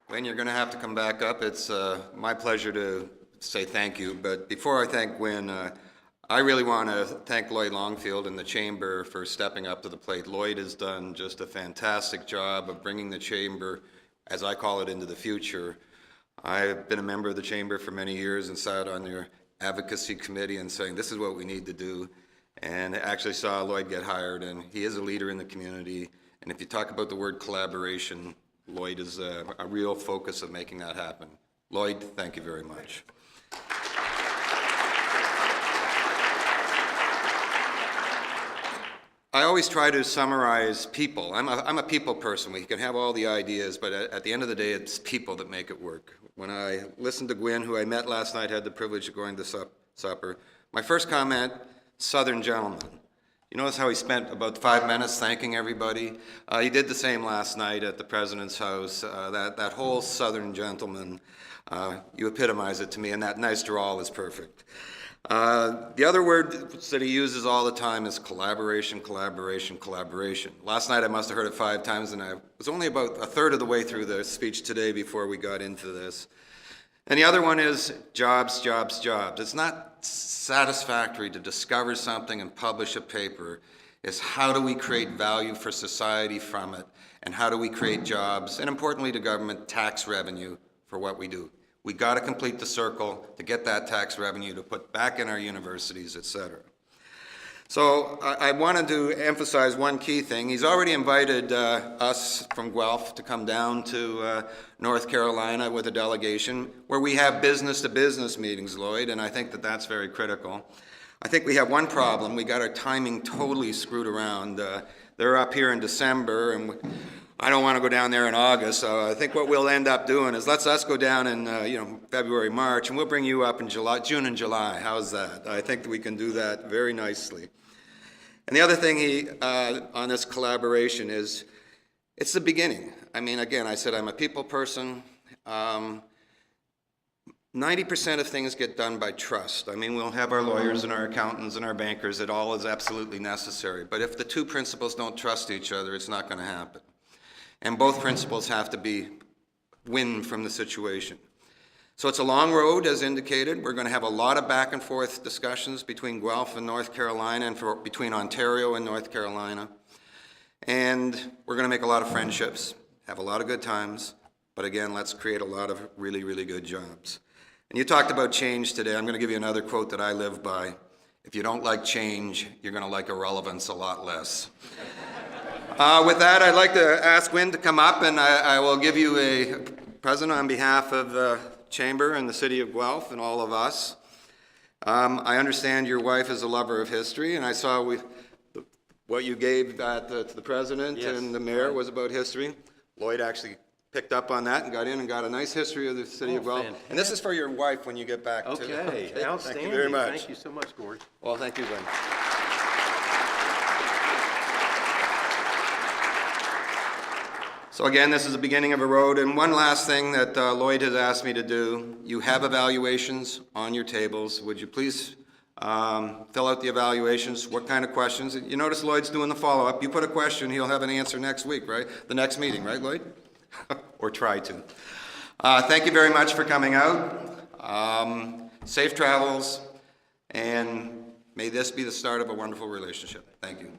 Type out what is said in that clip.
Wayne, you're going to have to come back up. It's my pleasure to say thank you. But before I thank Wayne, I really want to thank Lloyd Longfield and the Chamber for stepping up to the plate. Lloyd has done just a fantastic job of bringing the Chamber, as I call it, into the future. I've been a member of the Chamber for many years and sat on your advocacy committee and saying this is what we need to do. And actually saw Lloyd get hired, and he is a leader in the community. And if you talk about the word collaboration, Lloyd is a real focus of making that happen. Lloyd, thank you very much. I always try to summarize people. I'm a people person. We can have all the ideas, but at the end of the day, it's people that make it work. When I listened to Gwen, who I met last night, had the privilege of going to supper, my first comment, Southern gentleman. You notice how he spent about 5 minutes thanking everybody? He did the same last night at the President's house. That whole Southern gentleman, you epitomize it to me, and that nice drawl is perfect. The other word that he uses all the time is collaboration, collaboration, collaboration. Last night I must have heard it 5 times, and I was only about a third of the way through the speech today before we got into this. And the other one is jobs, jobs, jobs. It's not satisfactory to discover something and publish a paper. It's how do we create value for society from it, and how do we create jobs, and importantly to government, tax revenue for what we do. We got to complete the circle to get that tax revenue to put back in our universities, et cetera. So I wanted to emphasize one key thing. He's already invited us from Guelph to come down to North Carolina with a delegation where we have business-to-business meetings, Lloyd, and I think that that's very critical. I think we have one problem. We got our timing totally screwed around. They're up here in December, and I don't want to go down there in August, so I think what we'll end up doing is let's us go down in February, March, and we'll bring you up in June and July. How's that? I think that we can do that very nicely. And the other thing on this collaboration is, it's the beginning. I mean, again, I said I'm a people person. 90% of things get done by trust. I mean, we'll have our lawyers and our accountants and our bankers. It all is absolutely necessary. But if the two principals don't trust each other, it's not going to happen. And both principals have to win from the situation. So it's a long road, as indicated. We're going to have a lot of back and forth discussions between Guelph and North Carolina and between Ontario and North Carolina. And we're going to make a lot of friendships, have a lot of good times. But again, let's create a lot of really, really good jobs. And you talked about change today. I'm going to give you another quote that I live by. If you don't like change, you're going to like irrelevance a lot less. With that, I'd like to ask Wynne to come up, and I will give you a present on behalf of the Chamber and the City of Guelph and all of us. I understand your wife is a lover of history, and I saw what you gave to the President and the Mayor was about history. Lloyd actually picked up on that and got in and got a nice history of the City of Guelph. Fantastic. And this is for your wife when you get back, too. Okay, outstanding. Thank you very much. Thank you so much, Gord. Well, thank you, Wynne. So again, this is the beginning of a road, and one last thing that Lloyd has asked me to do. You have evaluations on your tables. Would you please fill out the evaluations? What kind of questions? You notice Lloyd's doing the follow-up. You put a question, he'll have an answer next week, right? The next meeting, right, Lloyd? Or try to. Thank you very much for coming out. Safe travels, and may this be the start of a wonderful relationship. Thank you.